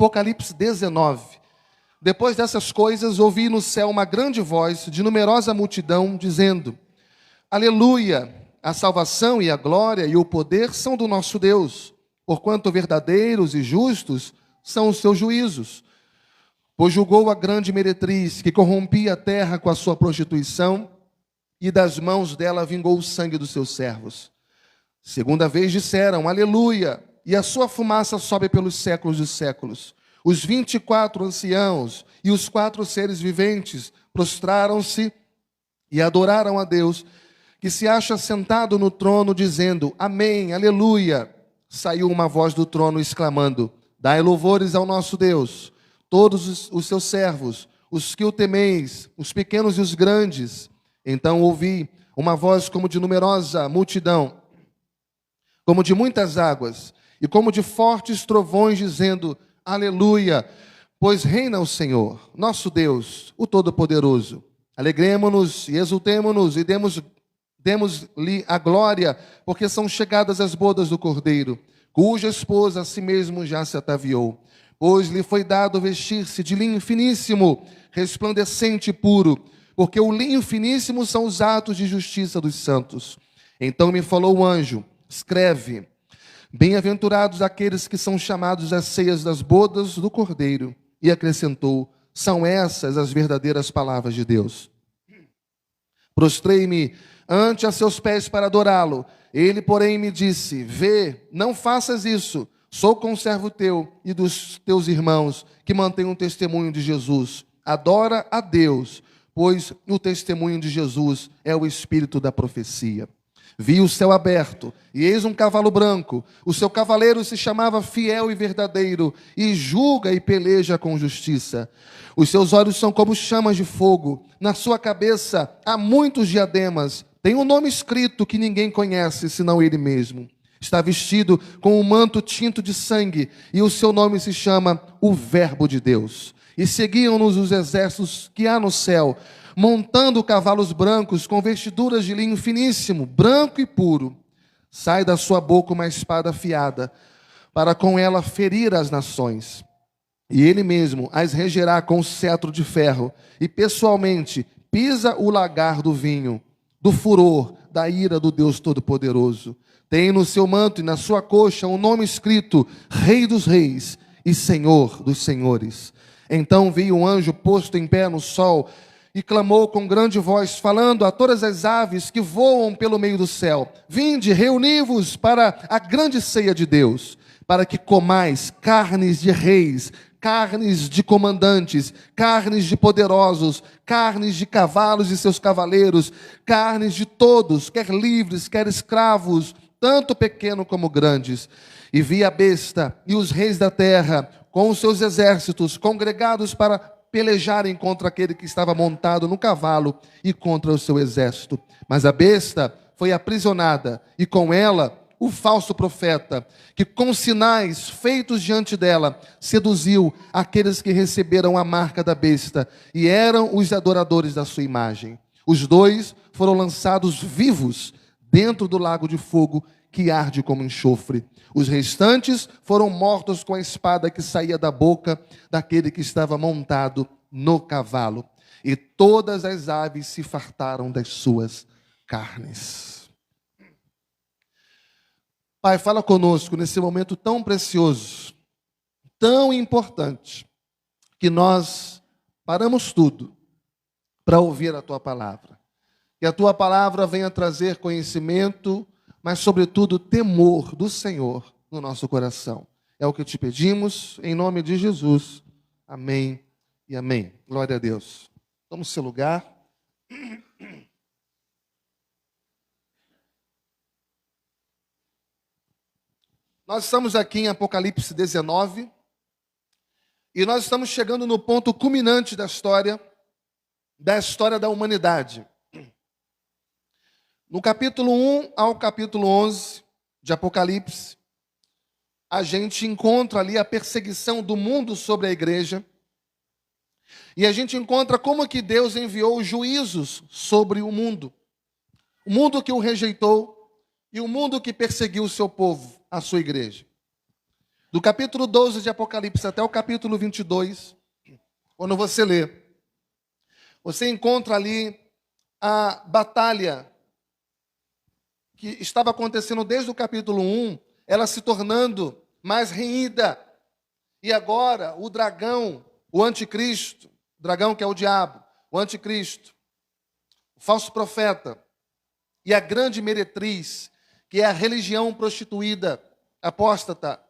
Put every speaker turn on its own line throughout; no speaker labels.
Apocalipse 19. Depois dessas coisas, ouvi no céu uma grande voz de numerosa multidão, dizendo: Aleluia! A salvação e a glória e o poder são do nosso Deus, porquanto verdadeiros e justos são os seus juízos. Pois julgou a grande meretriz, que corrompia a terra com a sua prostituição, e das mãos dela vingou o sangue dos seus servos. Segunda vez disseram: Aleluia! E a sua fumaça sobe pelos séculos dos séculos. Os 24 anciãos e os 4 seres viventes prostraram-se e adoraram a Deus, que se acha sentado no trono, dizendo: Amém, aleluia. Saiu uma voz do trono exclamando: Dai louvores ao nosso Deus, todos os seus servos, os que o temeis, os pequenos e os grandes. Então ouvi uma voz como de numerosa multidão, como de muitas águas, e como de fortes trovões, dizendo: Aleluia, pois reina o Senhor, nosso Deus, o Todo-Poderoso. Alegremo-nos e exultemo-nos e demos-lhe a glória, porque são chegadas as bodas do Cordeiro, cuja esposa a si mesmo já se ataviou. Pois lhe foi dado vestir-se de linho finíssimo, resplandecente e puro, porque o linho finíssimo são os atos de justiça dos santos. Então me falou o anjo: escreve: Bem-aventurados aqueles que são chamados às ceias das bodas do Cordeiro. E acrescentou: são essas as verdadeiras palavras de Deus. Prostrei-me ante a seus pés para adorá-lo. Ele, porém, me disse: vê, não faças isso. Sou conservo teu e dos teus irmãos, que mantêm um testemunho de Jesus. Adora a Deus, pois o testemunho de Jesus é o espírito da profecia. Vi o céu aberto, e eis um cavalo branco. O seu cavaleiro se chamava Fiel e Verdadeiro, e julga e peleja com justiça. Os seus olhos são como chamas de fogo. Na sua cabeça há muitos diademas. Tem um nome escrito que ninguém conhece, senão ele mesmo. Está vestido com um manto tinto de sangue, e o seu nome se chama o Verbo de Deus. E seguiam-nos os exércitos que há no céu, montando cavalos brancos com vestiduras de linho finíssimo, branco e puro. Sai da sua boca uma espada afiada, para com ela ferir as nações. E ele mesmo as regerá com o cetro de ferro, e pessoalmente pisa o lagar do vinho, do furor, da ira do Deus Todo-Poderoso. Tem no seu manto e na sua coxa um nome escrito: Rei dos Reis e Senhor dos Senhores. Então vi um anjo posto em pé no sol, e clamou com grande voz, falando a todas as aves que voam pelo meio do céu: vinde, reuni-vos para a grande ceia de Deus, para que comais carnes de reis, carnes de comandantes, carnes de poderosos, carnes de cavalos e seus cavaleiros, carnes de todos, quer livres, quer escravos, tanto pequenos como grandes. E vi a besta e os reis da terra, com os seus exércitos, congregados para pelejarem contra aquele que estava montado no cavalo e contra o seu exército. Mas a besta foi aprisionada, e com ela o falso profeta, que com sinais feitos diante dela, seduziu aqueles que receberam a marca da besta e eram os adoradores da sua imagem. Os dois foram lançados vivos dentro do lago de fogo que arde como enxofre. Os restantes foram mortos com a espada que saía da boca daquele que estava montado no cavalo. E todas as aves se fartaram das suas carnes. Pai, fala conosco nesse momento tão precioso, tão importante, que nós paramos tudo para ouvir a Tua palavra. Que a Tua palavra venha trazer conhecimento, mas, sobretudo, temor do Senhor no nosso coração. É o que te pedimos, em nome de Jesus. Amém e amém. Glória a Deus. Toma o seu lugar. Nós estamos aqui em Apocalipse 19, e nós estamos chegando no ponto culminante da história da humanidade. No capítulo 1 ao capítulo 11 de Apocalipse, a gente encontra ali a perseguição do mundo sobre a igreja, e a gente encontra como que Deus enviou juízos sobre o mundo que o rejeitou, e o mundo que perseguiu o seu povo, a sua igreja. Do capítulo 12 de Apocalipse até o capítulo 22, quando você lê, você encontra ali a batalha que estava acontecendo desde o capítulo 1, ela se tornando mais renhida. E agora o dragão, o anticristo, o dragão que é o diabo, o anticristo, o falso profeta e a grande meretriz, que é a religião prostituída, apóstata,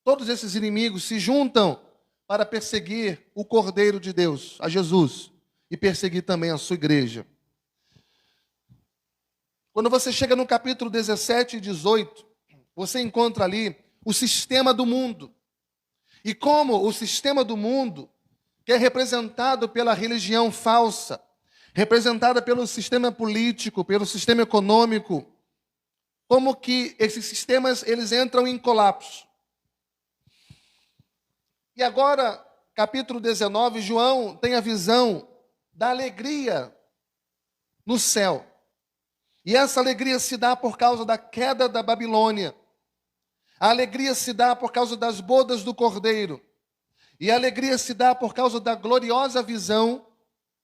todos esses inimigos se juntam para perseguir o Cordeiro de Deus, a Jesus, e perseguir também a sua igreja. Quando você chega no capítulo 17 e 18, você encontra ali o sistema do mundo. E como o sistema do mundo, que é representado pela religião falsa, representada pelo sistema político, pelo sistema econômico, como que esses sistemas eles entram em colapso. E agora, capítulo 19, João tem a visão da alegria no céu. E essa alegria se dá por causa da queda da Babilônia. A alegria se dá por causa das bodas do Cordeiro. E a alegria se dá por causa da gloriosa visão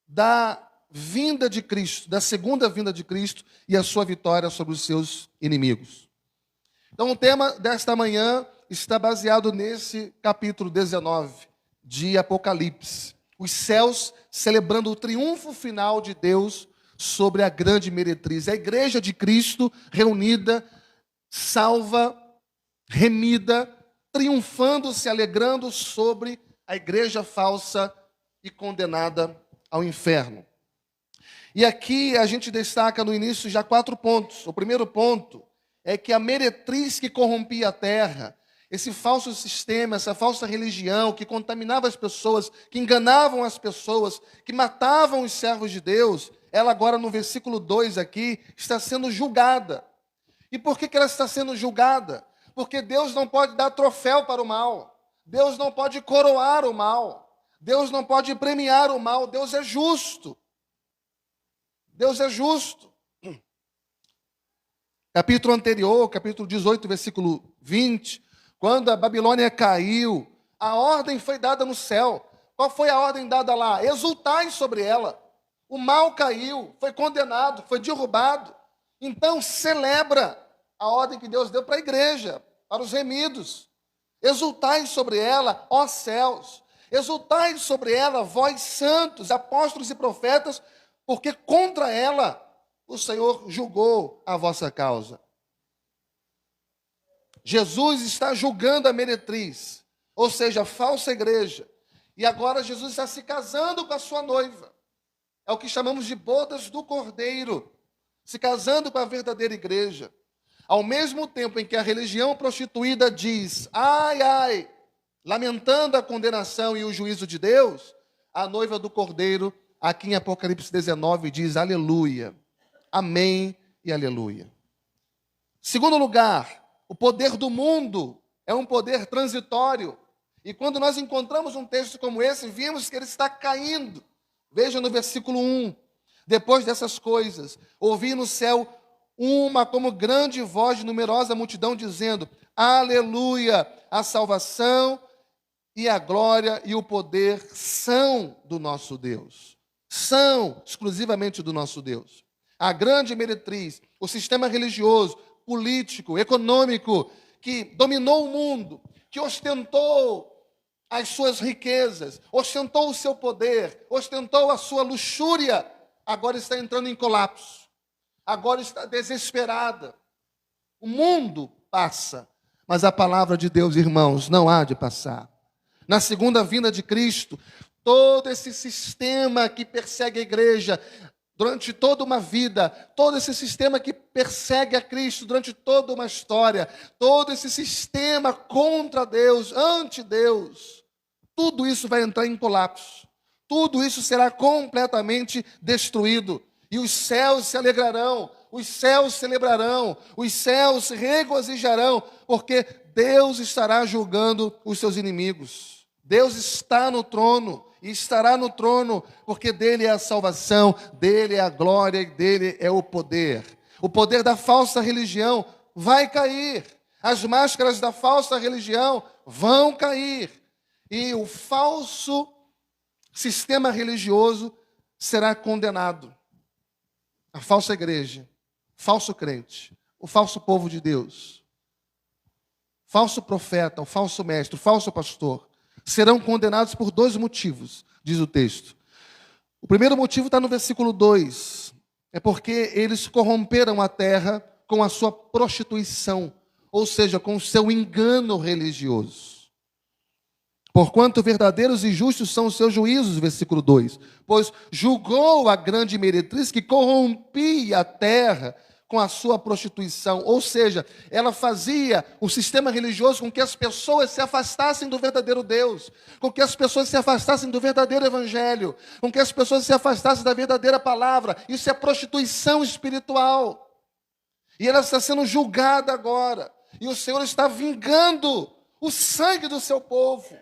da vinda de Cristo, da segunda vinda de Cristo e a sua vitória sobre os seus inimigos. Então o tema desta manhã está baseado nesse capítulo 19 de Apocalipse. Os céus celebrando o triunfo final de Deus sobre a grande meretriz. A igreja de Cristo reunida, salva, remida, triunfando, se alegrando sobre a igreja falsa e condenada ao inferno. E aqui a gente destaca no início já 4 pontos. O primeiro ponto é que a meretriz que corrompia a terra, esse falso sistema, essa falsa religião que contaminava as pessoas, que enganavam as pessoas, que matavam os servos de Deus, ela agora no versículo 2 aqui está sendo julgada. E por que ela está sendo julgada? Porque Deus não pode dar troféu para o mal. Deus não pode coroar o mal. Deus não pode premiar o mal. Deus é justo. Deus é justo. Capítulo anterior, capítulo 18, versículo 20, quando a Babilônia caiu, a ordem foi dada no céu. Qual foi a ordem dada lá? Exultai sobre ela. O mal caiu, foi condenado, foi derrubado. Então celebra a ordem que Deus deu para a igreja, para os remidos. Exultai sobre ela, ó céus. Exultai sobre ela, vós santos, apóstolos e profetas, porque contra ela o Senhor julgou a vossa causa. Jesus está julgando a meretriz, ou seja, a falsa igreja. E agora Jesus está se casando com a sua noiva. É o que chamamos de bodas do Cordeiro, se casando com a verdadeira igreja. Ao mesmo tempo em que a religião prostituída diz, ai, ai, lamentando a condenação e o juízo de Deus, a noiva do Cordeiro, aqui em Apocalipse 19, diz, aleluia, amém e aleluia. Segundo lugar, o poder do mundo é um poder transitório. E quando nós encontramos um texto como esse, vimos que ele está caindo. Veja no versículo 1, depois dessas coisas, ouvi no céu uma como grande voz de numerosa multidão dizendo, aleluia, a salvação e a glória e o poder são do nosso Deus. São exclusivamente do nosso Deus. A grande meretriz, o sistema religioso, político, econômico, que dominou o mundo, que ostentou as suas riquezas, ostentou o seu poder, ostentou a sua luxúria, agora está entrando em colapso. Agora está desesperada. O mundo passa, mas a palavra de Deus, irmãos, não há de passar. Na segunda vinda de Cristo, todo esse sistema que persegue a igreja durante toda uma vida, todo esse sistema que persegue a Cristo durante toda uma história, todo esse sistema contra Deus, anti-Deus, tudo isso vai entrar em colapso. Tudo isso será completamente destruído. E os céus se alegrarão, os céus celebrarão, os céus se regozijarão, porque Deus estará julgando os seus inimigos. Deus está no trono e estará no trono, porque dele é a salvação, dele é a glória e dele é o poder. O poder da falsa religião vai cair. As máscaras da falsa religião vão cair. E o falso sistema religioso será condenado. A falsa igreja, o falso crente, o falso povo de Deus, o falso profeta, o falso mestre, o falso pastor, serão condenados por 2 motivos, diz o texto. O primeiro motivo está no versículo 2. É porque eles corromperam a terra com a sua prostituição, ou seja, com o seu engano religioso. Porquanto verdadeiros e justos são os seus juízos, versículo 2. Pois julgou a grande meretriz que corrompia a terra com a sua prostituição. Ou seja, ela fazia o sistema religioso com que as pessoas se afastassem do verdadeiro Deus, com que as pessoas se afastassem do verdadeiro evangelho, com que as pessoas se afastassem da verdadeira palavra. Isso é prostituição espiritual. E ela está sendo julgada agora. E o Senhor está vingando o sangue do seu povo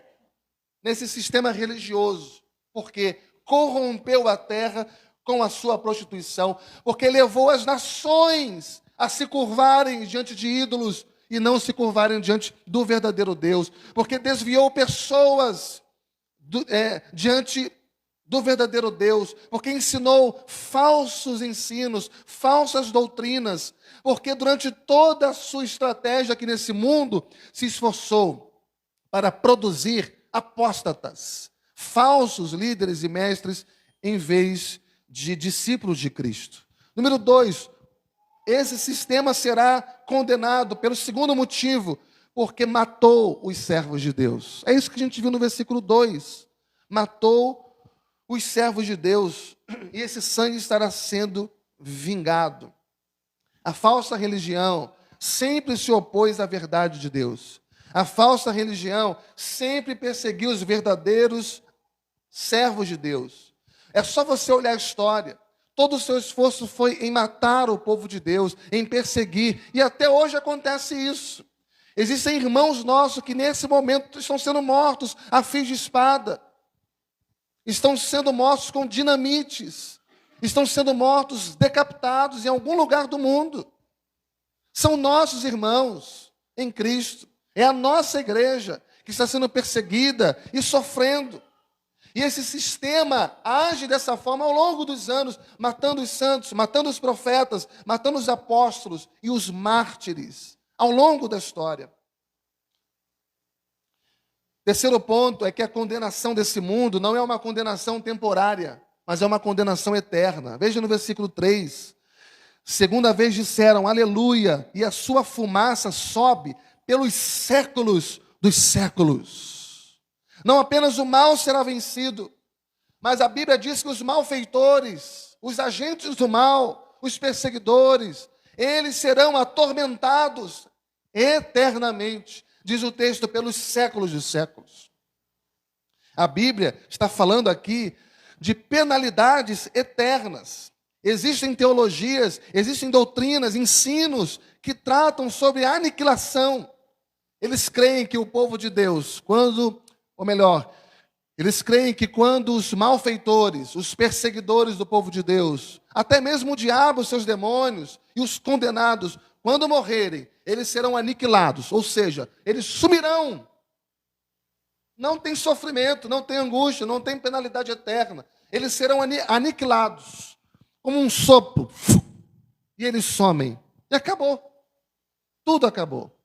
nesse sistema religioso, porque corrompeu a terra com a sua prostituição, porque levou as nações a se curvarem diante de ídolos e não se curvarem diante do verdadeiro Deus, porque desviou pessoas diante do verdadeiro Deus, porque ensinou falsos ensinos, falsas doutrinas, porque durante toda a sua estratégia aqui nesse mundo se esforçou para produzir apóstatas, falsos líderes e mestres, em vez de discípulos de Cristo. Número 2, esse sistema será condenado pelo segundo motivo, porque matou os servos de Deus. É isso que a gente viu no versículo 2. Matou os servos de Deus, e esse sangue estará sendo vingado. A falsa religião sempre se opôs à verdade de Deus. A falsa religião sempre perseguiu os verdadeiros servos de Deus. É só você olhar a história. Todo o seu esforço foi em matar o povo de Deus, em perseguir. E até hoje acontece isso. Existem irmãos nossos que nesse momento estão sendo mortos a fio de espada. Estão sendo mortos com dinamites. Estão sendo mortos, decapitados em algum lugar do mundo. São nossos irmãos em Cristo. É a nossa igreja que está sendo perseguida e sofrendo. E esse sistema age dessa forma ao longo dos anos, matando os santos, matando os profetas, matando os apóstolos e os mártires, ao longo da história. Terceiro ponto é que a condenação desse mundo não é uma condenação temporária, mas é uma condenação eterna. Veja no versículo 3. Segunda vez disseram, aleluia, e a sua fumaça sobe pelos séculos dos séculos. Não apenas o mal será vencido, mas a Bíblia diz que os malfeitores, os agentes do mal, os perseguidores, eles serão atormentados eternamente, diz o texto, pelos séculos dos séculos. A Bíblia está falando aqui de penalidades eternas. Existem teologias, existem doutrinas, ensinos que tratam sobre a aniquilação. Eles creem que o povo de Deus, eles creem que quando os malfeitores, os perseguidores do povo de Deus, até mesmo o diabo, seus demônios e os condenados, quando morrerem, eles serão aniquilados, ou seja, eles sumirão. Não tem sofrimento, não tem angústia, não tem penalidade eterna. Eles serão aniquilados, como um sopro, e eles somem. E acabou. Tudo acabou.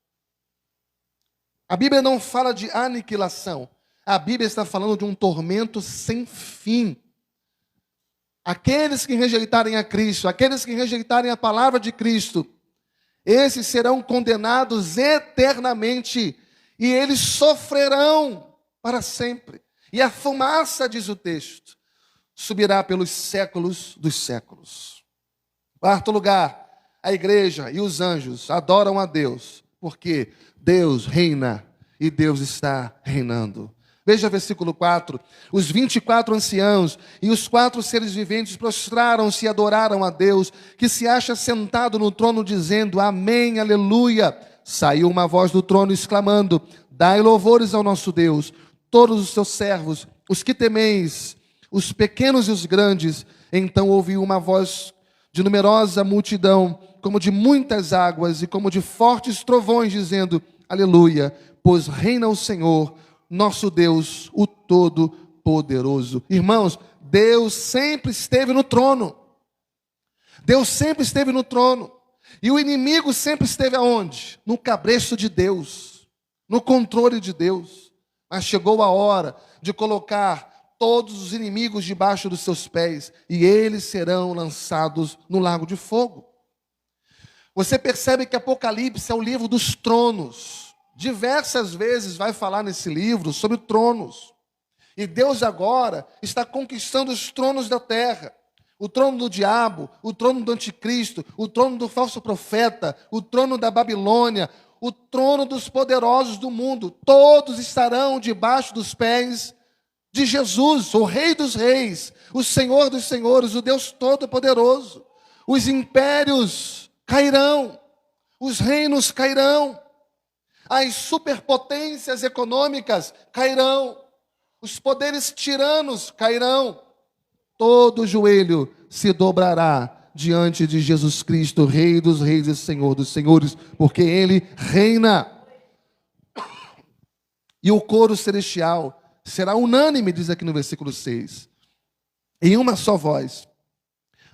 A Bíblia não fala de aniquilação. A Bíblia está falando de um tormento sem fim. Aqueles que rejeitarem a Cristo, aqueles que rejeitarem a palavra de Cristo, esses serão condenados eternamente e eles sofrerão para sempre. E a fumaça, diz o texto, subirá pelos séculos dos séculos. Quarto lugar, a igreja e os anjos adoram a Deus, porque Deus reina e Deus está reinando. Veja versículo 4. Os 24 anciãos e os 4 seres viventes prostraram-se e adoraram a Deus, que se acha sentado no trono, dizendo, amém, aleluia. Saiu uma voz do trono exclamando, dai louvores ao nosso Deus, todos os seus servos, os que temeis, os pequenos e os grandes. Então ouviu uma voz de numerosa multidão, como de muitas águas e como de fortes trovões, dizendo: aleluia, pois reina o Senhor, nosso Deus, o Todo-Poderoso. Irmãos, Deus sempre esteve no trono. Deus sempre esteve no trono. E o inimigo sempre esteve aonde? No cabresto de Deus, no controle de Deus. Mas chegou a hora de colocar todos os inimigos debaixo dos seus pés, e eles serão lançados no lago de fogo. Você percebe que Apocalipse é o livro dos tronos. Diversas vezes vai falar nesse livro sobre tronos. E Deus agora está conquistando os tronos da terra. O trono do diabo, o trono do anticristo, o trono do falso profeta, o trono da Babilônia, o trono dos poderosos do mundo. Todos estarão debaixo dos pés de Jesus, o Rei dos reis, o Senhor dos senhores, o Deus Todo-Poderoso. Os impérios cairão, os reinos cairão, as superpotências econômicas cairão, os poderes tiranos cairão. Todo joelho se dobrará diante de Jesus Cristo, Rei dos reis e Senhor dos senhores, porque Ele reina. E o coro celestial será unânime, diz aqui no versículo 6. Em uma só voz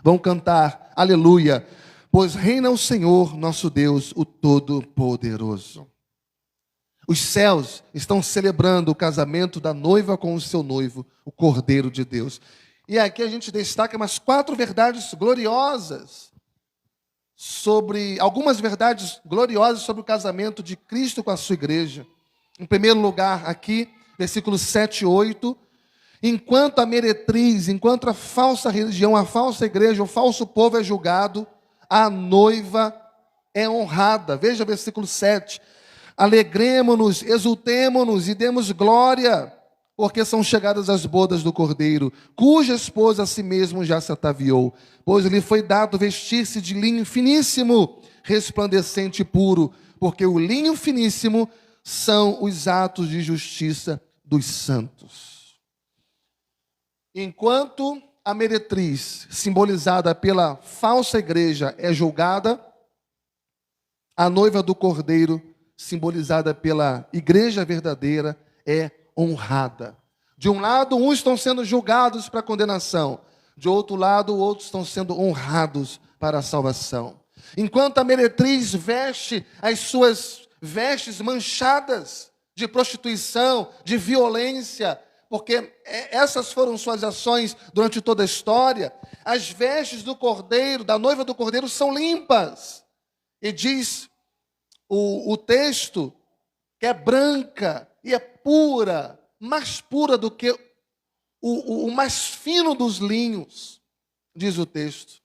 vão cantar: aleluia, pois reina o Senhor, nosso Deus, o Todo-Poderoso. Os céus estão celebrando o casamento da noiva com o seu noivo, o Cordeiro de Deus. E aqui a gente destaca umas 4 verdades gloriosas algumas verdades gloriosas sobre o casamento de Cristo com a sua igreja. Em primeiro lugar, aqui, versículos 7 e 8, enquanto a meretriz, enquanto a falsa religião, a falsa igreja, o falso povo é julgado, a noiva é honrada. Veja versículo 7. Alegremo-nos, exultemo-nos e demos glória, porque são chegadas as bodas do Cordeiro, cuja esposa a si mesmo já se ataviou, pois lhe foi dado vestir-se de linho finíssimo, resplandecente e puro, porque o linho finíssimo são os atos de justiça dos santos. Enquanto a meretriz, simbolizada pela falsa igreja, é julgada, a noiva do Cordeiro, simbolizada pela igreja verdadeira, é honrada. De um lado, uns estão sendo julgados para condenação. De outro lado, outros estão sendo honrados para a salvação. Enquanto a meretriz veste as suas vestes manchadas de prostituição, de violência, porque essas foram suas ações durante toda a história, as vestes do Cordeiro, da noiva do Cordeiro, são limpas. E diz o texto que é branca e é pura, mais pura do que o mais fino dos linhos, diz o texto.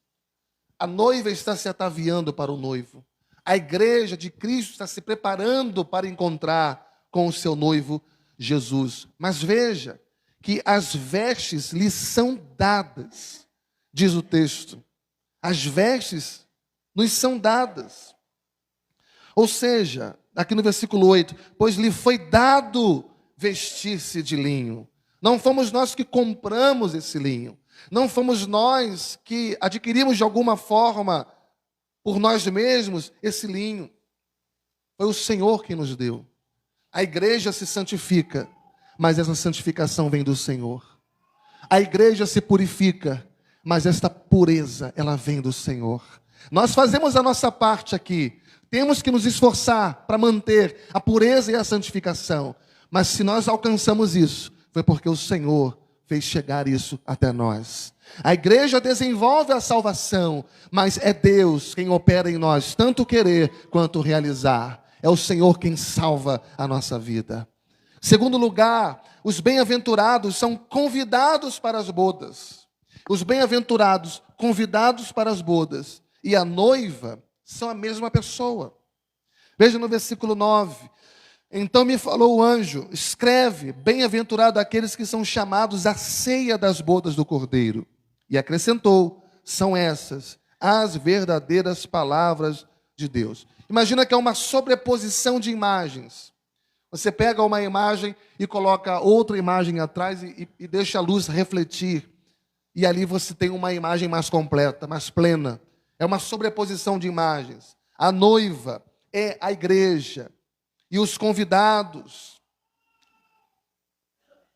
A noiva está se ataviando para o noivo. A igreja de Cristo está se preparando para encontrar com o seu noivo Jesus. Mas veja que as vestes lhe são dadas, diz o texto. As vestes nos são dadas. Ou seja, aqui no versículo 8, pois lhe foi dado vestir-se de linho. Não fomos nós que compramos esse linho. Não fomos nós que adquirimos de alguma forma, por nós mesmos, esse linho. Foi o Senhor quem nos deu. A igreja se santifica, mas essa santificação vem do Senhor. A igreja se purifica, mas esta pureza, ela vem do Senhor. Nós fazemos a nossa parte aqui. Temos que nos esforçar para manter a pureza e a santificação. Mas se nós alcançamos isso, foi porque o Senhor fez chegar isso até nós. A igreja desenvolve a salvação, mas é Deus quem opera em nós, tanto querer quanto realizar. É o Senhor quem salva a nossa vida. Segundo lugar, os bem-aventurados são convidados para as bodas. Os bem-aventurados, convidados para as bodas. E a noiva são a mesma pessoa. Veja no versículo 9. Então me falou o anjo: escreve, bem-aventurado aqueles que são chamados à ceia das bodas do Cordeiro. E acrescentou: são essas as verdadeiras palavras de Deus. Imagina que é uma sobreposição de imagens. Você pega uma imagem e coloca outra imagem atrás e deixa a luz refletir. E ali você tem uma imagem mais completa, mais plena. É uma sobreposição de imagens. A noiva é a igreja. E os convidados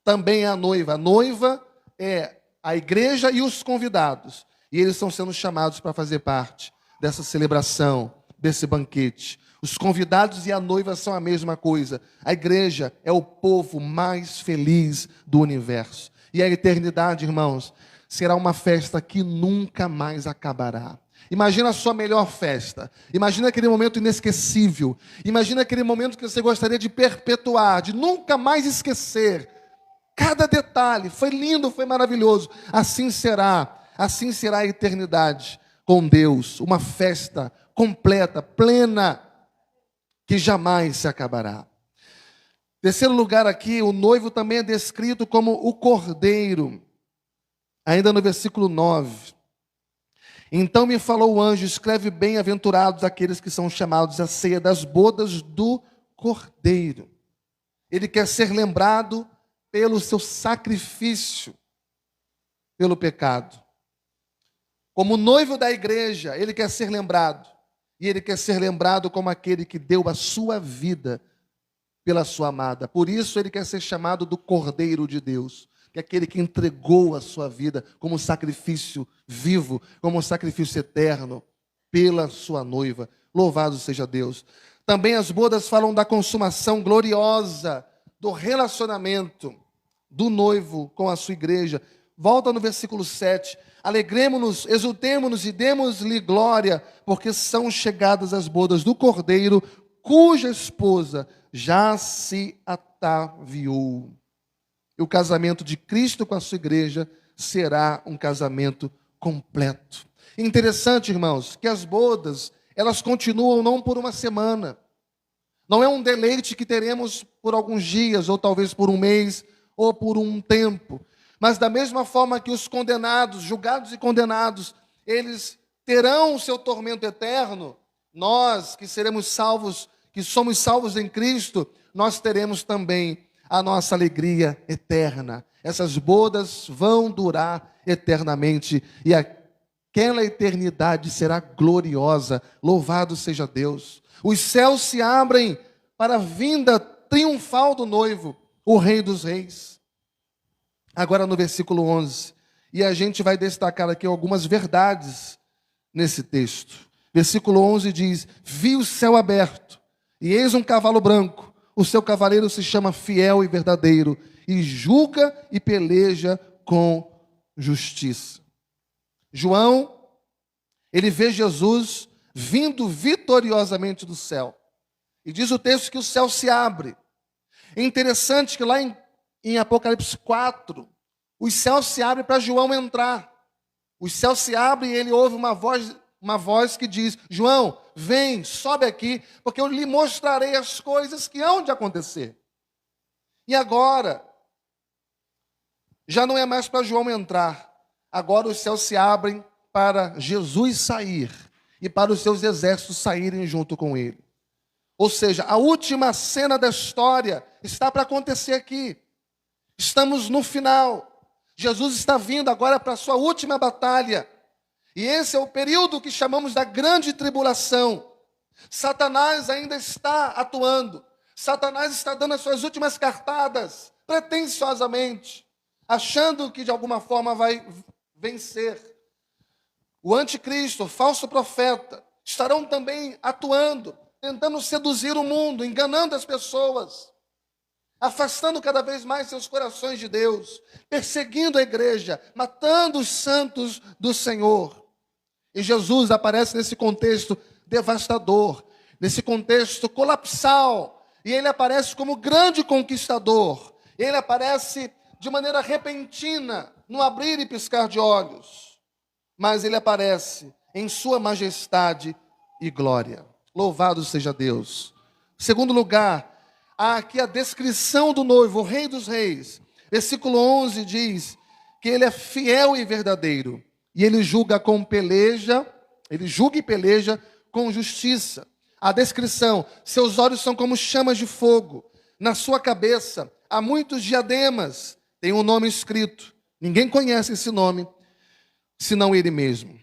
também é a noiva. A noiva é a igreja e os convidados. E eles estão sendo chamados para fazer parte dessa celebração, desse banquete. Os convidados e a noiva são a mesma coisa. A igreja é o povo mais feliz do universo. E a eternidade, irmãos, será uma festa que nunca mais acabará. Imagina a sua melhor festa. Imagina aquele momento inesquecível. Imagina aquele momento que você gostaria de perpetuar, de nunca mais esquecer. Cada detalhe foi lindo, foi maravilhoso. Assim será a eternidade com Deus. Uma festa completa, plena, que jamais se acabará. Terceiro lugar aqui, o noivo também é descrito como o cordeiro. Ainda no versículo 9. Então me falou o anjo, escreve bem-aventurados aqueles que são chamados à ceia das bodas do cordeiro. Ele quer ser lembrado pelo seu sacrifício, pelo pecado. Como noivo da igreja, ele quer ser lembrado. E ele quer ser lembrado como aquele que deu a sua vida pela sua amada. Por isso ele quer ser chamado do Cordeiro de Deus, que é aquele que entregou a sua vida como sacrifício vivo, como sacrifício eterno, pela sua noiva. Louvado seja Deus. Também as bodas falam da consumação gloriosa do relacionamento do noivo com a sua igreja. Volta no versículo 7. Alegremo-nos, exultemo-nos e demos-lhe glória, porque são chegadas as bodas do Cordeiro, cuja esposa já se ataviou. E o casamento de Cristo com a sua igreja será um casamento completo. Interessante, irmãos, que as bodas, elas continuam não por uma semana. Não é um deleite que teremos por alguns dias, ou talvez por um mês, ou por um tempo. Mas da mesma forma que os condenados, julgados e condenados, eles terão o seu tormento eterno, nós que seremos salvos, que somos salvos em Cristo, nós teremos também a nossa alegria eterna. Essas bodas vão durar eternamente e aquela eternidade será gloriosa. Louvado seja Deus. Os céus se abrem para a vinda triunfal do noivo, o Rei dos Reis. Agora no versículo 11, e a gente vai destacar aqui algumas verdades nesse texto. Versículo 11 diz: vi o céu aberto, e eis um cavalo branco, o seu cavaleiro se chama Fiel e Verdadeiro, e julga e peleja com justiça. João, ele vê Jesus vindo vitoriosamente do céu, e diz o texto que o céu se abre. É interessante que lá em Apocalipse 4, os céus se abrem para João entrar. Os céus se abrem e ele ouve uma voz que diz: João, vem, sobe aqui, porque eu lhe mostrarei as coisas que hão de acontecer. E agora, já não é mais para João entrar. Agora os céus se abrem para Jesus sair e para os seus exércitos saírem junto com ele. Ou seja, a última cena da história está para acontecer aqui. Estamos no final. Jesus está vindo agora para a sua última batalha. E esse é o período que chamamos da grande tribulação. Satanás ainda está atuando. Satanás está dando as suas últimas cartadas, pretensiosamente, achando que de alguma forma vai vencer. O anticristo, o falso profeta, estarão também atuando, tentando seduzir o mundo, enganando as pessoas, afastando cada vez mais seus corações de Deus, perseguindo a igreja, matando os santos do Senhor. E Jesus aparece nesse contexto devastador, nesse contexto colapsal, e ele aparece como grande conquistador. Ele aparece de maneira repentina, no abrir e piscar de olhos, mas ele aparece em sua majestade e glória. Louvado seja Deus. Segundo lugar, há aqui a descrição do noivo, o Rei dos Reis. Versículo 11 diz que ele é fiel e verdadeiro, e ele julga e peleja com justiça. A descrição: seus olhos são como chamas de fogo, na sua cabeça há muitos diademas, tem um nome escrito, ninguém conhece esse nome, senão ele mesmo.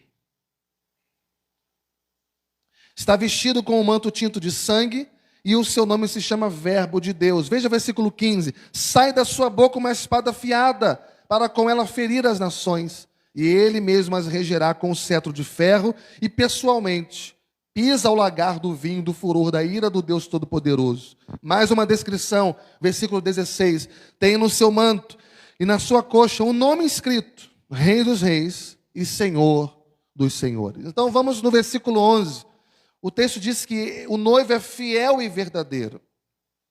Está vestido com um manto tinto de sangue, e o seu nome se chama Verbo de Deus. Veja o versículo 15. Sai da sua boca uma espada afiada, para com ela ferir as nações, e ele mesmo as regerá com o cetro de ferro, e pessoalmente pisa ao lagar do vinho do furor da ira do Deus Todo-Poderoso. Mais uma descrição, versículo 16. Tem no seu manto e na sua coxa um nome escrito: Rei dos Reis e Senhor dos Senhores. Então vamos no versículo 11. O texto diz que o noivo é fiel e verdadeiro.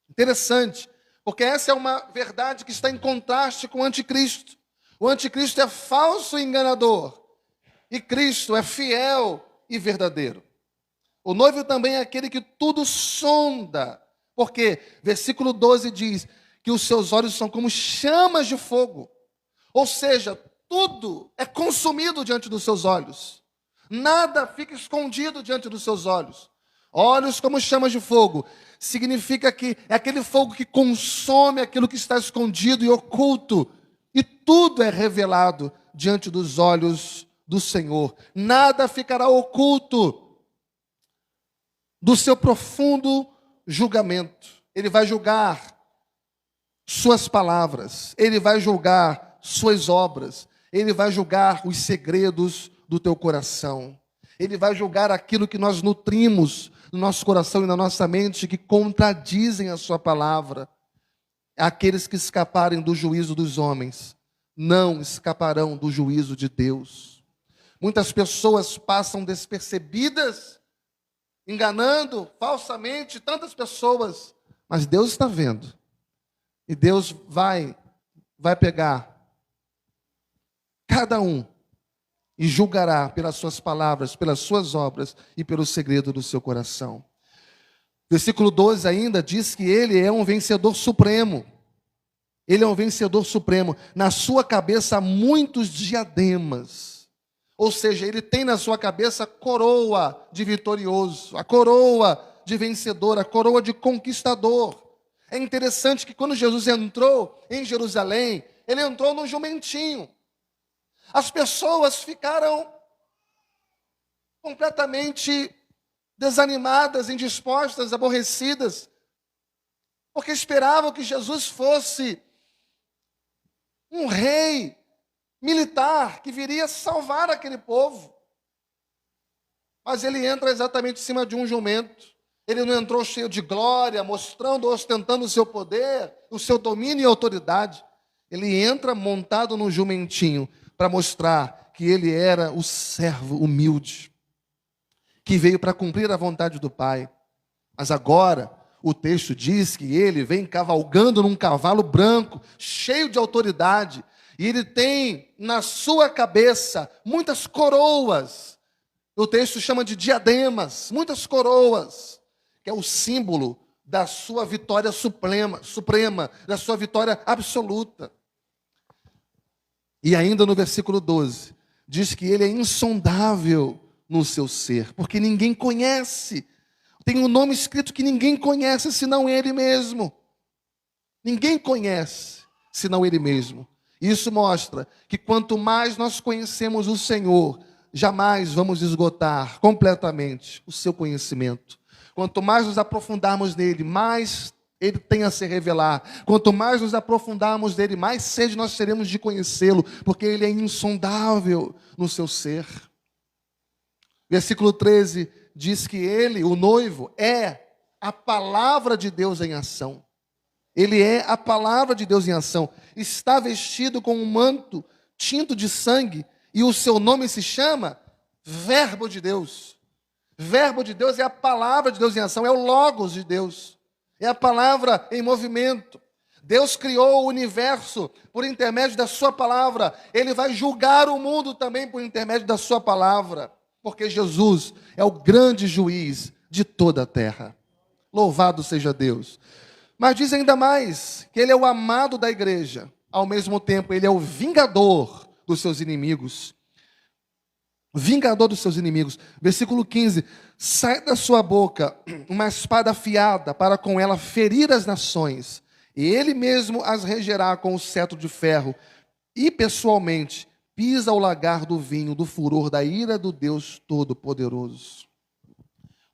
Interessante, porque essa é uma verdade que está em contraste com o anticristo. O anticristo é falso e enganador, e Cristo é fiel e verdadeiro. O noivo também é aquele que tudo sonda, porque versículo 12 diz que os seus olhos são como chamas de fogo, ou seja, tudo é consumido diante dos seus olhos. Nada fica escondido diante dos seus olhos. Olhos como chamas de fogo significa que é aquele fogo que consome aquilo que está escondido e oculto, e tudo é revelado diante dos olhos do Senhor. Nada ficará oculto do seu profundo julgamento. Ele vai julgar suas palavras, ele vai julgar suas obras, ele vai julgar os segredos do teu coração. Ele vai julgar aquilo que nós nutrimos no nosso coração e na nossa mente, que contradizem a sua palavra. Aqueles que escaparem do juízo dos homens não escaparão do juízo de Deus. Muitas pessoas passam despercebidas, enganando falsamente tantas pessoas, mas Deus está vendo. E Deus vai pegar cada um e julgará pelas suas palavras, pelas suas obras e pelo segredo do seu coração. Versículo 12 ainda diz que ele é um vencedor supremo. Ele é um vencedor supremo. Na sua cabeça há muitos diademas. Ou seja, ele tem na sua cabeça a coroa de vitorioso, a coroa de vencedor, a coroa de conquistador. É interessante que quando Jesus entrou em Jerusalém, ele entrou num jumentinho. As pessoas ficaram completamente desanimadas, indispostas, aborrecidas, porque esperavam que Jesus fosse um rei militar que viria salvar aquele povo. Mas ele entra exatamente em cima de um jumento. Ele não entrou cheio de glória, mostrando, ostentando o seu poder, o seu domínio e autoridade. Ele entra montado num jumentinho, para mostrar que ele era o servo humilde, que veio para cumprir a vontade do Pai. Mas agora, o texto diz que ele vem cavalgando num cavalo branco, cheio de autoridade, e ele tem na sua cabeça muitas coroas. O texto chama de diademas, muitas coroas, que é o símbolo da sua vitória suprema, da sua vitória absoluta. E ainda no versículo 12, diz que ele é insondável no seu ser, porque ninguém conhece. Tem um nome escrito que ninguém conhece senão ele mesmo. Ninguém conhece senão ele mesmo. Isso mostra que quanto mais nós conhecemos o Senhor, jamais vamos esgotar completamente o seu conhecimento. Quanto mais nos aprofundarmos nele, mais ele tem a se revelar. Quanto mais nos aprofundarmos nele, mais sede nós teremos de conhecê-lo, porque ele é insondável no seu ser. Versículo 13 diz que ele, o noivo, é a palavra de Deus em ação. Ele é a palavra de Deus em ação. Está vestido com um manto tinto de sangue, e o seu nome se chama Verbo de Deus. Verbo de Deus é a palavra de Deus em ação, é o Logos de Deus. É a palavra em movimento. Deus criou o universo por intermédio da sua palavra. Ele vai julgar o mundo também por intermédio da sua palavra. Porque Jesus é o grande juiz de toda a terra. Louvado seja Deus. Mas diz ainda mais, que ele é o amado da igreja. Ao mesmo tempo, ele é o vingador dos seus inimigos. Vingador dos seus inimigos. Versículo 15. Sai da sua boca uma espada afiada, para com ela ferir as nações. E ele mesmo as regerá com o cetro de ferro. E pessoalmente pisa o lagar do vinho, do furor da ira do Deus Todo-Poderoso.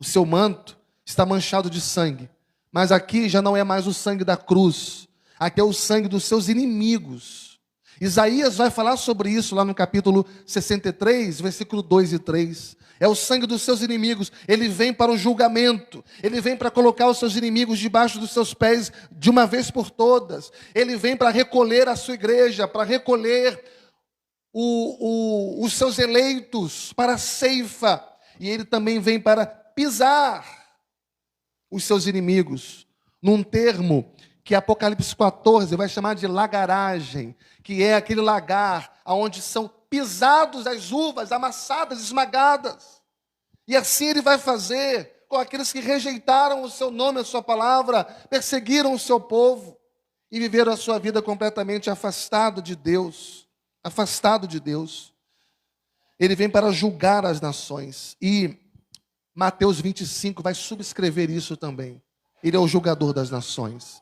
o seu manto está manchado de sangue. Mas aqui já não é mais o sangue da cruz. Aqui é o sangue dos seus inimigos. Isaías vai falar sobre isso lá no capítulo 63, versículo 2 e 3. É o sangue dos seus inimigos. Ele vem para o julgamento. Ele vem para colocar os seus inimigos debaixo dos seus pés de uma vez por todas. Ele vem para recolher a sua igreja, para recolher os seus eleitos para a ceifa. E ele também vem para pisar os seus inimigos, num termo que Apocalipse 14 vai chamar de lagaragem, que é aquele lagar onde são pisados as uvas, amassadas, esmagadas. E assim ele vai fazer com aqueles que rejeitaram o seu nome, a sua palavra, perseguiram o seu povo e viveram a sua vida completamente afastado de Deus. Afastado de Deus. Ele vem para julgar as nações. E Mateus 25 vai subscrever isso também. Ele é o julgador das nações.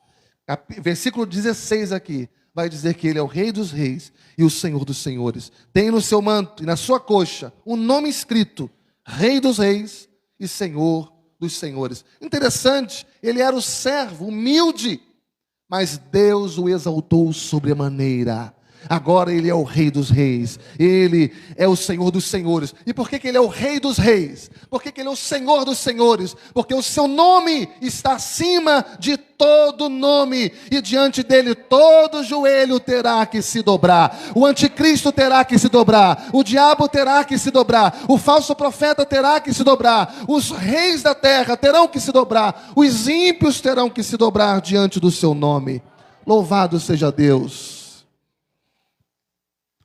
Versículo 16 aqui vai dizer que ele é o Rei dos Reis e o Senhor dos Senhores. Tem no seu manto e na sua coxa um nome escrito: Rei dos Reis e Senhor dos Senhores. Interessante, ele era o servo humilde, mas Deus o exaltou sobremaneira. Agora ele é o Rei dos Reis, ele é o Senhor dos Senhores. E por que ele é o Rei dos Reis? Por que ele é o Senhor dos Senhores? Porque o seu nome está acima de todo nome, e diante dele todo joelho terá que se dobrar. O anticristo terá que se dobrar, o diabo terá que se dobrar, o falso profeta terá que se dobrar, os reis da terra terão que se dobrar, os ímpios terão que se dobrar diante do seu nome. Louvado seja Deus.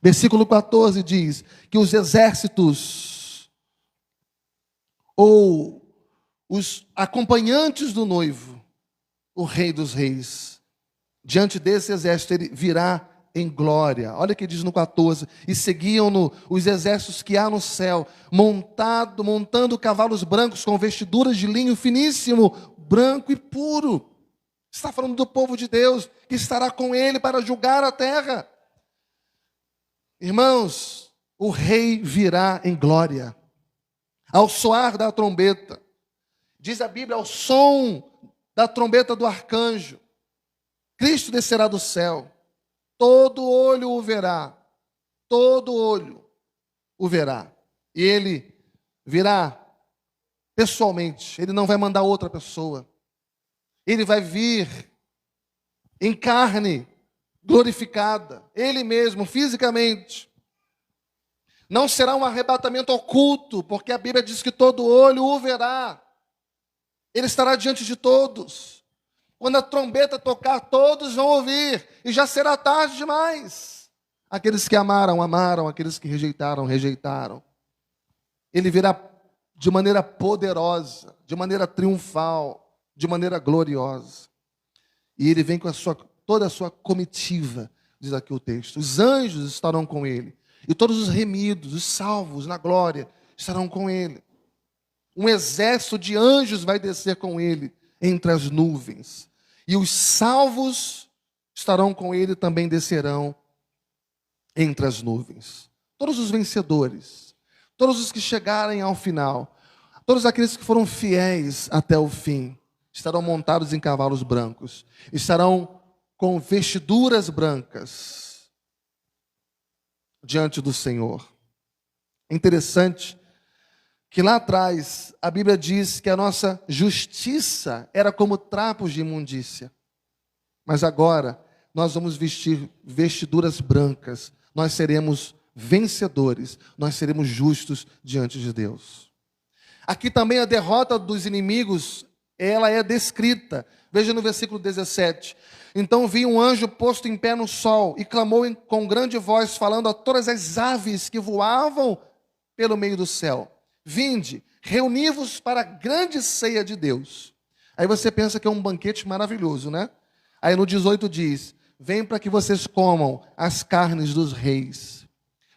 Versículo 14 diz que os exércitos, ou os acompanhantes do noivo, o Rei dos Reis, diante desse exército ele virá em glória. Olha o que diz no 14: e seguiam-no os exércitos que há no céu, montando cavalos brancos com vestiduras de linho finíssimo, branco e puro. Está falando do povo de Deus, que estará com ele para julgar a terra. Irmãos, o rei virá em glória, ao soar da trombeta. Diz a Bíblia, ao som da trombeta do arcanjo, Cristo descerá do céu, todo olho o verá, todo olho o verá. E ele virá pessoalmente, ele não vai mandar outra pessoa. Ele vai vir em carne glorificada, ele mesmo, fisicamente. Não será um arrebatamento oculto, porque a Bíblia diz que todo olho o verá. Ele estará diante de todos. Quando a trombeta tocar, todos vão ouvir, e já será tarde demais. Aqueles que amaram, amaram, aqueles que rejeitaram, rejeitaram. Ele virá de maneira poderosa, de maneira triunfal, de maneira gloriosa. E ele vem com toda a sua comitiva, diz aqui o texto. Os anjos estarão com ele. E todos os remidos, os salvos na glória, estarão com ele. Um exército de anjos vai descer com ele entre as nuvens. E os salvos estarão com ele, também descerão entre as nuvens. Todos os vencedores, todos os que chegarem ao final, todos aqueles que foram fiéis até o fim, estarão montados em cavalos brancos, estarão com vestiduras brancas diante do Senhor. É interessante que lá atrás a Bíblia diz que a nossa justiça era como trapos de imundícia, mas agora nós vamos vestir vestiduras brancas, nós seremos vencedores, nós seremos justos diante de Deus. Aqui também a derrota dos inimigos, ela é descrita. Veja no versículo 17. Então vi um anjo posto em pé no sol e clamou com grande voz, falando a todas as aves que voavam pelo meio do céu: vinde, reuni-vos para a grande ceia de Deus. Aí você pensa que é um banquete maravilhoso, né? Aí no 18 diz: vem para que vocês comam as carnes dos reis.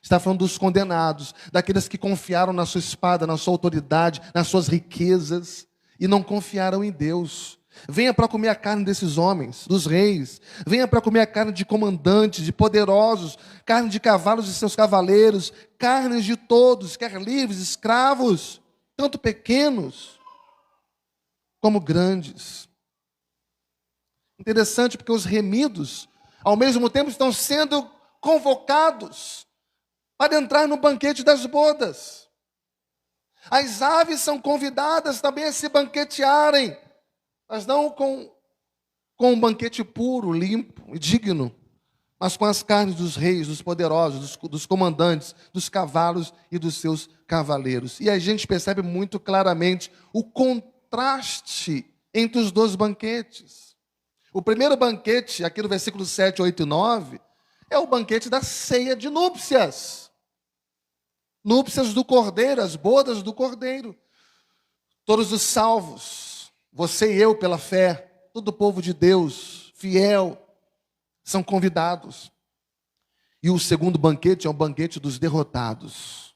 Está falando dos condenados, daqueles que confiaram na sua espada, na sua autoridade, nas suas riquezas, e não confiaram em Deus. Venha para comer a carne desses homens, dos reis. Venha para comer a carne de comandantes, de poderosos, carne de cavalos e seus cavaleiros, carnes de todos, quer livres, escravos, tanto pequenos como grandes. Interessante, porque os remidos, ao mesmo tempo, estão sendo convocados para entrar no banquete das bodas. As aves são convidadas também a se banquetearem, mas não com um banquete puro, limpo e digno, mas com as carnes dos reis, dos poderosos, dos comandantes, dos cavalos e dos seus cavaleiros. E a gente percebe muito claramente o contraste entre os dois banquetes. O primeiro banquete, aqui no versículo 7, 8 e 9, é o banquete da ceia de núpcias. Núpcias do Cordeiro, as bodas do Cordeiro. Todos os salvos, você e eu pela fé, todo o povo de Deus, fiel, são convidados. E o segundo banquete é o banquete dos derrotados.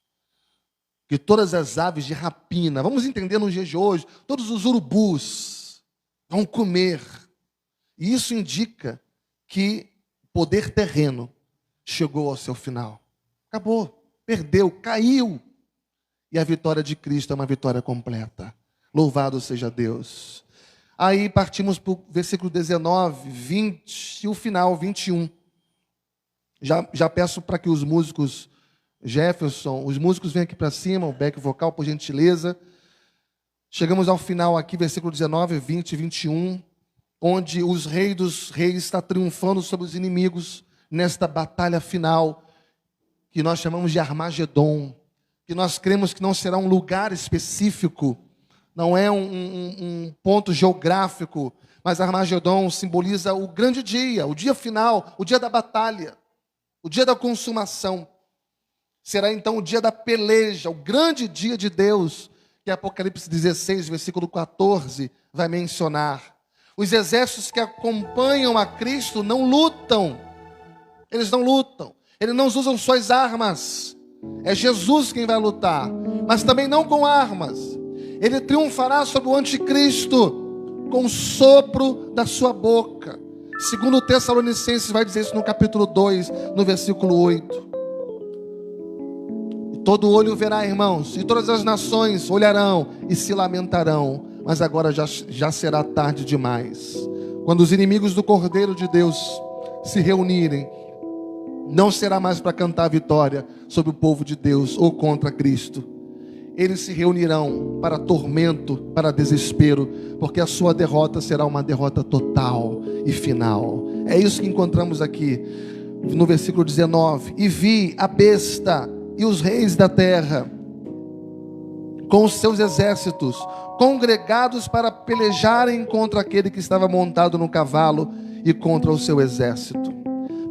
Que todas as aves de rapina, vamos entender nos dias de hoje, todos os urubus vão comer. E isso indica que o poder terreno chegou ao seu final. Acabou, perdeu, caiu. E a vitória de Cristo é uma vitória completa. Louvado seja Deus. Aí partimos para o versículo 19, 20 e o final, 21. Já peço para que os músicos, Jefferson, os músicos venham aqui para cima, o back vocal, por gentileza. Chegamos ao final aqui, versículo 19, 20 e 21, onde os reis dos reis está triunfando sobre os inimigos nesta batalha final, que nós chamamos de Armagedon, que nós cremos que não será um lugar específico, não é um ponto geográfico, mas Armagedon simboliza o grande dia, o dia final, o dia da batalha, o dia da consumação. Será então o dia da peleja, o grande dia de Deus, que Apocalipse 16, versículo 14, vai mencionar. Os exércitos que acompanham a Cristo não lutam. Eles não lutam. Eles não usam suas armas. É Jesus quem vai lutar. Mas também não com armas. Ele triunfará sobre o anticristo com o sopro da sua boca. Segundo Tessalonicenses vai dizer isso no capítulo 2, no versículo 8. E todo olho verá, irmãos, e todas as nações olharão e se lamentarão. Mas agora já será tarde demais. Quando os inimigos do Cordeiro de Deus se reunirem, não será mais para cantar vitória sobre o povo de Deus ou contra Cristo. Eles se reunirão para tormento, para desespero, porque a sua derrota será uma derrota total e final. É isso que encontramos aqui no versículo 19. E vi a besta e os reis da terra com os seus exércitos congregados para pelejarem contra aquele que estava montado no cavalo e contra o seu exército.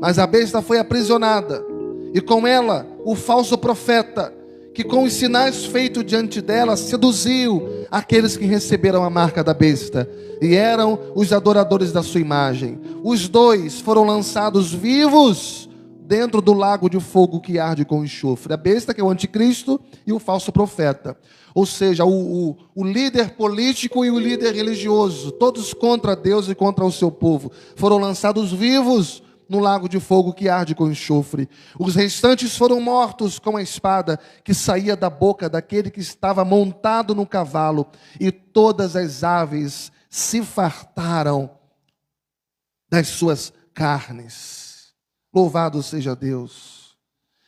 Mas a besta foi aprisionada, e com ela o falso profeta, que com os sinais feitos diante dela seduziu aqueles que receberam a marca da besta e eram os adoradores da sua imagem. Os dois foram lançados vivos dentro do lago de fogo que arde com enxofre. A besta, que é o anticristo, e o falso profeta. Ou seja, o líder político e o líder religioso, todos contra Deus e contra o seu povo, foram lançados vivos no lago de fogo que arde com enxofre. Os restantes foram mortos com a espada que saía da boca daquele que estava montado no cavalo, e todas as aves se fartaram das suas carnes. Louvado seja Deus.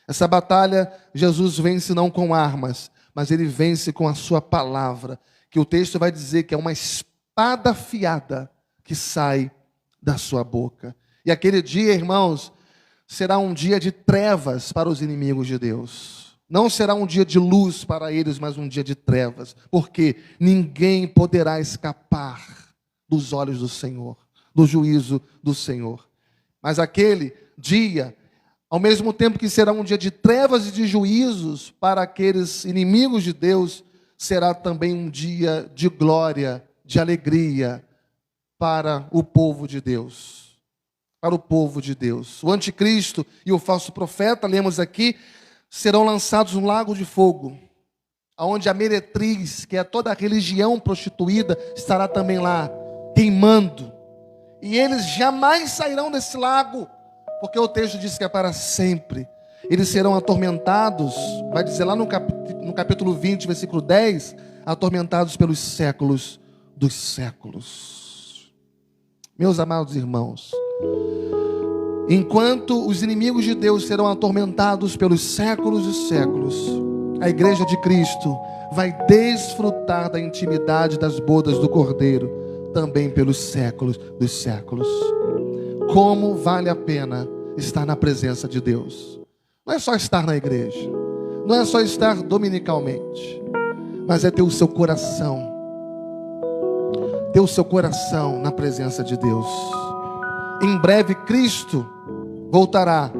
Essa batalha Jesus vence não com armas, mas ele vence com a sua palavra, que o texto vai dizer que é uma espada afiada que sai da sua boca. E aquele dia, irmãos, será um dia de trevas para os inimigos de Deus. Não será um dia de luz para eles, mas um dia de trevas. Porque ninguém poderá escapar dos olhos do Senhor, do juízo do Senhor. Mas aquele dia, ao mesmo tempo que será um dia de trevas e de juízos para aqueles inimigos de Deus, será também um dia de glória, de alegria para o povo de Deus. Para o povo de Deus. O anticristo e o falso profeta, lemos aqui, serão lançados no lago de fogo, onde a meretriz, que é toda a religião prostituída, estará também lá, queimando. E eles jamais sairão desse lago, porque o texto diz que é para sempre. Eles serão atormentados, vai dizer lá no capítulo 20, versículo 10, atormentados pelos séculos dos séculos. Meus amados irmãos, enquanto os inimigos de Deus serão atormentados pelos séculos e séculos, a igreja de Cristo vai desfrutar da intimidade das bodas do Cordeiro também pelos séculos dos séculos. Como vale a pena estar na presença de Deus. Não é só estar na igreja, não é só estar dominicalmente, mas é ter o seu coração na presença de Deus. Em breve Cristo voltará,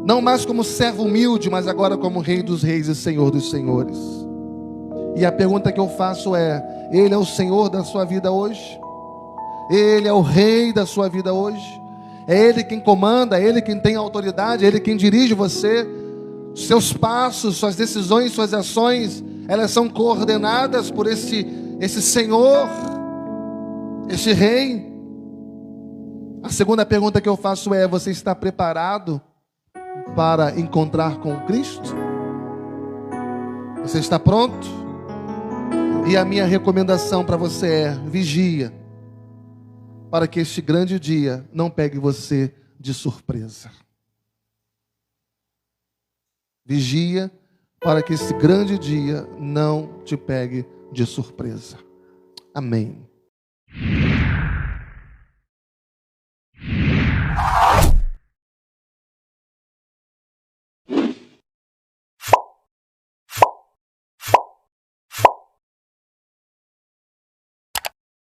não mais como servo humilde, mas agora como Rei dos Reis e Senhor dos Senhores. E a pergunta que eu faço é: Ele é o Senhor da sua vida hoje? Ele é o Rei da sua vida hoje? É Ele quem comanda, é Ele quem tem autoridade, é Ele quem dirige você? Seus passos, suas decisões, suas ações, elas são coordenadas por esse Senhor, esse Rei? A segunda pergunta que eu faço é: você está preparado para encontrar com Cristo? Você está pronto? E a minha recomendação para você é: vigia, para que este grande dia não pegue você de surpresa. Vigia, para que esse grande dia não te pegue de surpresa. Amém.